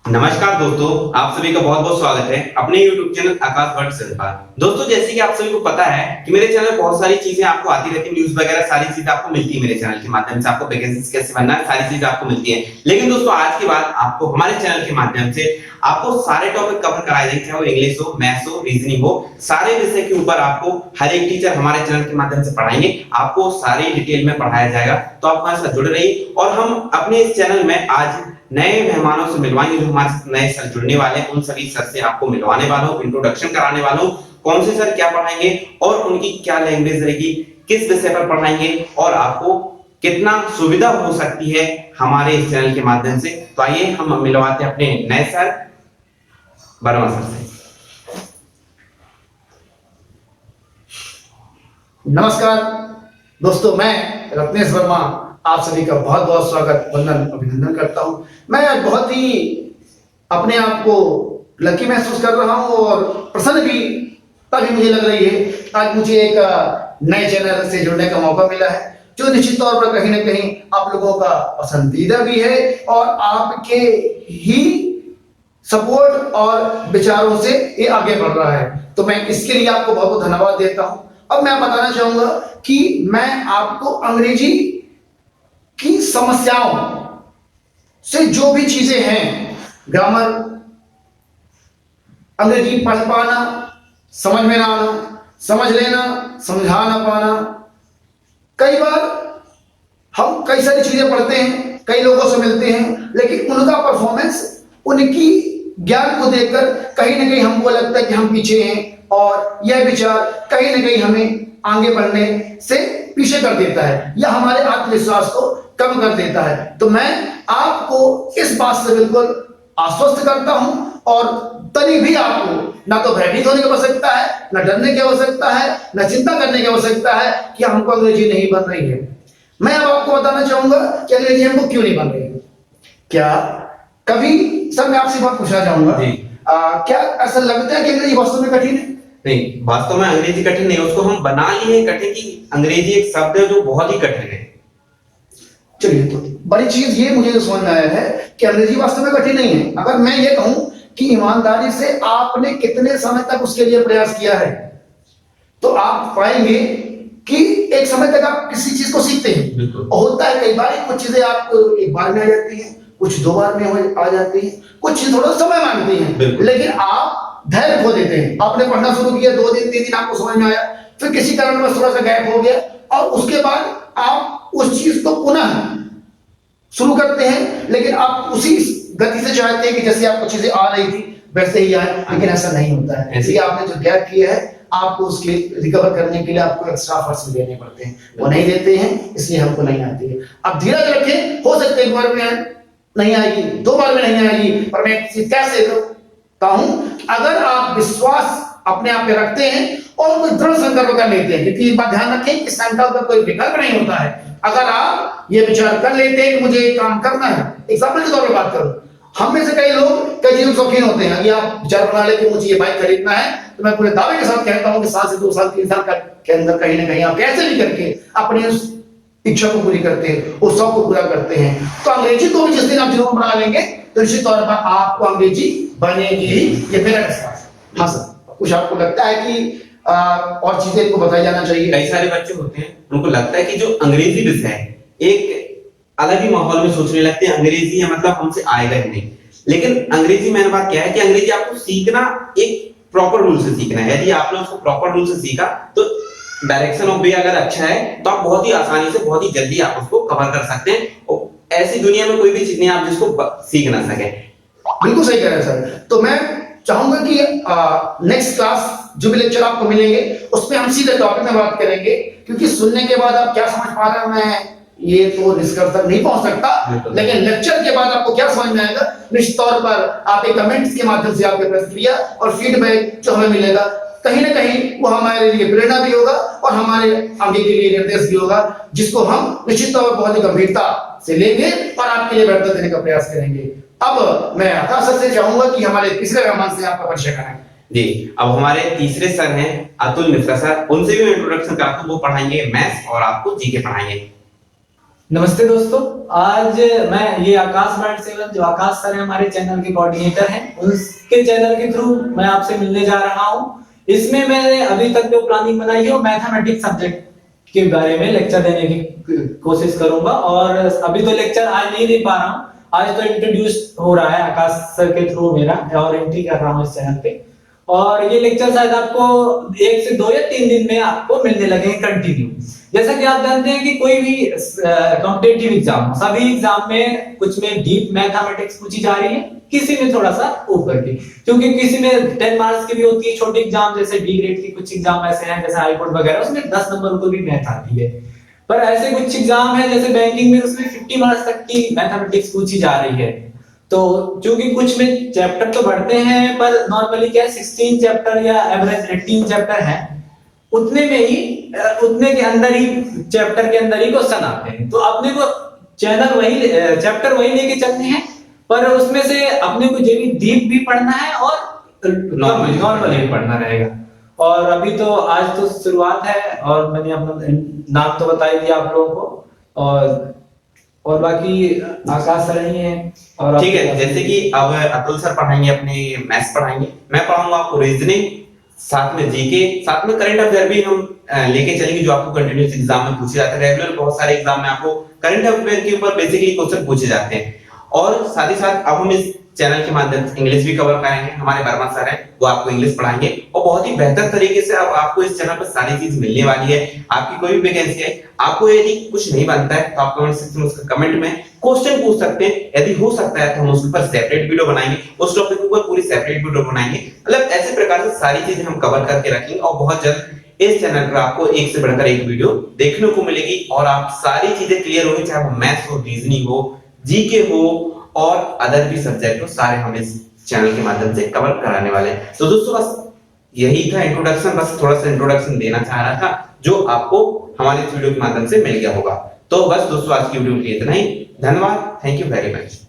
नमस्कार दोस्तों, आप सभी का बहुत बहुत स्वागत है अपने YouTube चैनल आकाश भट्ट सर पर। दोस्तों, जैसे कि आप सभी को पता है कि मेरे चैनल पर बहुत सारी चीजें आपको आती रहती है, न्यूज वगैरह सारी चीजें आपको मिलती है मेरे चैनल के माध्यम से। आपको वैकेंसी कैसे बनना है सारी चीजें आपको मिलती है। लेकिन दोस्तों, आज के बाद आपको हमारे चैनल के माध्यम से आपको सारे टॉपिक कवर कराए जाएंगे, चाहे वो इंग्लिश हो, मैथ्स हो, रीजनिंग हो, सारे विषय के ऊपर आपको हर एक टीचर हमारे चैनल के माध्यम से पढ़ाएंगे। आपको सारी डिटेल में पढ़ाया जाएगा, तो आप हमारे साथ जुड़े रहिए। और हम अपने इस चैनल में आज नए मेहमानों से मिलवाएंगे, जो हमारे नए सर जुड़ने वाले हैं। उन सभी सर से आपको मिलवाने वाला हूं, इंट्रोडक्शन कराने वाला हूं, कौन से सर क्या पढ़ाएंगे और उनकी क्या लैंग्वेज रहेगी, किस विषय पर पढ़ाएंगे और आपको कितना सुविधा हो सकती है हमारे इस चैनल के माध्यम से। तो आइए हम मिलवाते हैं अपने नए सर वर्मा सर से। नमस्कार दोस्तों, मैं रत्नेश वर्मा आप सभी का बहुत बहुत स्वागत वंदन अभिनंदन करता हूं। मैं आज बहुत ही अपने आप को लकी महसूस कर रहा हूं और प्रसन्न भी तभी मुझे लग रही है। आज मुझे एक नए चैनल से जुड़ने का मौका मिला है, जो निश्चित तौर पर कहीं ना कहीं आप लोगों का पसंदीदा भी है और आपके ही सपोर्ट और विचारों से ये आगे बढ़ रहा है। तो मैं इसके लिए आपको बहुत बहुत धन्यवाद देता हूं। अब मैं बताना चाहूंगा कि मैं आपको अंग्रेजी की समस्याओं से जो भी चीजें हैं, ग्रामर, अंग्रेजी पढ़ पाना, समझ में ना आना, समझ लेना, समझा ना पाना, कई बार हम कई सारी चीजें पढ़ते हैं, कई लोगों से मिलते हैं, लेकिन उनका परफॉर्मेंस, उनकी ज्ञान को देखकर कहीं ना कहीं हमको लगता है कि हम पीछे हैं और यह विचार कहीं ना कहीं हमें आगे बढ़ने से पीछे कर देता है या हमारे आत्मविश्वास को कम कर देता है। तो मैं आपको इस बात से बिल्कुल आश्वस्त करता हूं और तभी भी आपको ना तो भयभीत होने की आवश्यकता है, ना डरने की आवश्यकता है, ना चिंता करने की आवश्यकता है कि हमको अंग्रेजी नहीं बन रही है। मैं अब आपको बताना चाहूंगा कि अंग्रेजी हमको क्यों नहीं बन रही है। क्या कभी सर मैं आपसे बात पूछना चाहूंगा, क्या ऐसा लगता है कि अंग्रेजी वास्तव में कठिन है? नहीं, वास्तव में अंग्रेजी कठिन नहीं है, उसको हम बना लिए हैं कठिन की। अंग्रेजी एक शब्द है जो बहुत ही कठिन है। चलिए, तो बड़ी चीज ये मुझे समझ में आया है कि अंग्रेजी वास्तव में कठिन नहीं है। अगर मैं ये कहूं कि ईमानदारी से आपने कितने समय तक उसके लिए प्रयास किया है, तो आप पाएंगे कि एक समय तक आप किसी चीज को सीखते हैं। होता है कई बार कुछ चीजें आपको एक बार में आ जाती हैं, कुछ दो बार में आ जाती हैं, कुछ थोड़ा समय मांगती हैं, लेकिन आप धैर्य खो देते हैं। आपने पढ़ना शुरू किया, 2 दिन 3 दिन आपको समझ में आया, फिर किसी कारण में थोड़ा सा गैप हो गया और उसके बाद आप उस चीज को पुनः शुरू करते हैं, लेकिन आप उसी गति से चाहते हैं कि जैसे आपको चीजें आ रही थी वैसे ही आए, लेकिन ऐसा नहीं होता है। इसलिए आपने जो गैप किया है, आपको उसके रिकवर करने के लिए आपको एक्स्ट्रा एफर्ट्स भी देने पड़ते हैं, वो नहीं देते हैं, इसलिए हमको नहीं आती है। अब धीरज रखें, हो सकता है एक बार में नहीं आएगी, 2 बार में नहीं आएगी, पर मैं कैसे कहता हूं, अगर आप विश्वास अपने आप पे रखते हैं और कोई दृढ़ संकल्प कर लेते हैं, क्योंकि एक बात ध्यान रखें कि संकल्प का कोई विकल्प नहीं होता है। अगर आप ये विचार कर लेते हैं कि मुझे एक काम करना है, एग्जाम्पल के तौर पर बात करूं, हम में से कई लोग कई चीजों शौकीन होते हैं। आप विचार बना ले कि मुझे ये बाइक खरीदना है, तो मैं पूरे दावे के साथ कहता हूं कि 7 से 2 साल 3 साल के अंदर कहीं ना कहीं आप कैसे भी करके अपनी उस इच्छा को पूरी करते हैं, उस शौक को पूरा करते हैं। तो अंग्रेजी को भी जिस दिन आप जीवन बना लेंगे, तो निश्चित तौर पर आपको अंग्रेजी बनेगी ही, ये मेरा विश्वास है। हाँ सर, कुछ आपको लगता है कि और चीजें को बताया जाना चाहिए? कई सारे बच्चे होते हैं, उनको लगता है कि जो अंग्रेजी विषय है, एक अलग ही माहौल में सोचने लगते हैं, अंग्रेजी है मतलब हमसे आएगा ही नहीं। लेकिन अंग्रेजी मैंने बात क्या है कि अंग्रेजी आपको सीखना एक प्रॉपर रूल से सीखना है। यदि आपने उसको प्रॉपर रूल से सीखा, तो डायरेक्शन ऑफ वे अगर अच्छा है, तो आप बहुत ही आसानी से, बहुत ही जल्दी आप उसको कवर कर सकते हैं। और ऐसी दुनिया में कोई भी चीज नहीं आप जिसको सीख ना सके। बिल्कुल सही कह रहे हैं सर। तो मैं चाहूंगा कि नेक्स्ट क्लास जो भी लेक्चर आपको मिलेंगे, उसमें हम सीधे टॉपिक में बात करेंगे, क्योंकि सुनने के बाद आप क्या समझ पा रहे हैं मैं ये तो निष्कर्ष तक नहीं पहुंच सकता, लेकिन लेक्चर के बाद आपको क्या समझ में आएगा, निश्चित तौर पर आप एक कमेंट्स के माध्यम से आपके प्रतिक्रिया और फीडबैक जो हमें मिलेगा, कहीं ना कहीं वो हमारे लिए प्रेरणा भी होगा और हमारे आगे के लिए निर्देश भी होगा, जिसको हम निश्चित तौर पर बहुत ही गंभीरता से लेंगे और आपके लिए बेहतर देने का प्रयास करेंगे। अब मैं आकाश सर से चाहूंगा कि हमारे तीसरे मेहमान से आपका परिचय कराएं। जी, अब हमारे तीसरे सर हैं अतुल मिश्रा सर, उनसे भी मैं इंट्रोडक्शन कराता हूं। वो पढ़ाएंगे मैथ्स और आपको जीके पढ़ाएंगे। नमस्ते दोस्तों, आज मैं ये आकाश भट्ट सेवन जो आकाश सर है हमारे चैनल के कोऑर्डिनेटर हैं, उनके चैनल के थ्रू मैं आपसे मिलने जा रहा हूँ। इसमें मैंने अभी तक जो प्लानिंग बनाई है वो मैथमेटिक्स सब्जेक्ट के बारे में लेक्चर देने की कोशिश करूंगा। और अभी तो लेक्चर आज नहीं दे पा रहा हूँ, आज तो इंट्रोड्यूस हो रहा है आकाश सर के थ्रू मेरा, और एंट्री कर रहा हूँ इस चैनल पे। और ये लेक्चर शायद आपको 1 से 2 या 3 दिन में आपको मिलने लगेंगे कंटिन्यू। जैसा कि आप जानते हैं कि कोई भी कॉम्पिटिटिव एग्जाम, सभी एग्जाम में कुछ में डीप मैथमेटिक्स पूछी जा रही है, किसी में थोड़ा सा ऊपर की, क्योंकि किसी में 10 मार्क्स की भी होती है छोटी एग्जाम, जैसे डी ग्रेड की कुछ एग्जाम ऐसे हैं जैसे हाई कोर्ट वगैरह, उसमें 10 नंबर को भी मैथ आती है। पर ऐसे कुछ एग्जाम है जैसे बैंकिंग में, उसमें 50 मार्क्स तक की मैथमेटिक्स पूछी जा रही है। तो क्योंकि कुछ में चैप्टर तो बढ़ते हैं, पर नॉर्मली क्या है 16 चैप्टर या एवरेज 18 चैप्टर है, उतने में ही उतने के अंदर ही चैप्टर के अंदर ही क्वेश्चन आते हैं। तो अपने को चैनल वही चैप्टर वही लेके चलने हैं, पर उसमें से अपने को जो भी डीप भी पढ़ना है और नॉर्मल भी पढ़ना रहेगा। और अभी तो आज तो शुरुआत है, और मैंने अपना नाम तो बता ही दिया आप लोगों को, और बाकी आकाश सर ही हैं। और ठीक है, जैसे कि अब अतुल सर पढ़ाएंगे अपने मैथ्स पढ़ाएंगे, मैं पढ़ाऊंगा आपको रीजनिंग, साथ में जीके, साथ में करंट अफेयर भी हम लेके चलेंगे जो आपको कंटिन्यूस एग्जाम में पूछे जाते हैं। रेगुलर बहुत सारे एग्जाम में आपको करंट अफेयर के ऊपर बेसिकली क्वेश्चन पूछे जाते हैं। और साथ ही साथ अब हम इस चैनल के माध्यम से इंग्लिश भी कवर करेंगे। हमारे वर्मा सर हैं, वो आपको इंग्लिश पढ़ाएंगे और बहुत ही बेहतर तरीके से। अब आपको इस चैनल पर सारी चीज मिलने वाली है। आपकी कोई भी वैकेंसी है, आपको यदि कुछ नहीं बनता है तो आप कमेंट सेक्शन में उसका कमेंट में क्वेश्चन पूछ सकते हैं। यदि हो सकता है तो हम उसके ऊपर सेपरेट वीडियो बनाएंगे, उस टॉपिक के ऊपर पूरी सेपरेट वीडियो बनाएंगे। मतलब ऐसे प्रकार से सारी चीजें हम कवर करके रखेंगे और बहुत जल्द इस चैनल पर आपको एक से बढ़कर एक वीडियो देखने को मिलेगी और आप सारी चीजें क्लियर होगी, चाहे वो मैथ्स हो, रीजनिंग हो, जीके हो और अदर भी सब्जेक्ट हो, सारे हम इस चैनल के माध्यम से कवर कराने वाले हैं। तो दोस्तों बस यही था इंट्रोडक्शन, बस थोड़ा सा इंट्रोडक्शन देना चाह रहा था जो आपको हमारे इस वीडियो के माध्यम से मिल गया होगा। तो बस दोस्तों आज की वीडियो के लिए इतना ही। धन्यवाद, थैंक यू वेरी मच।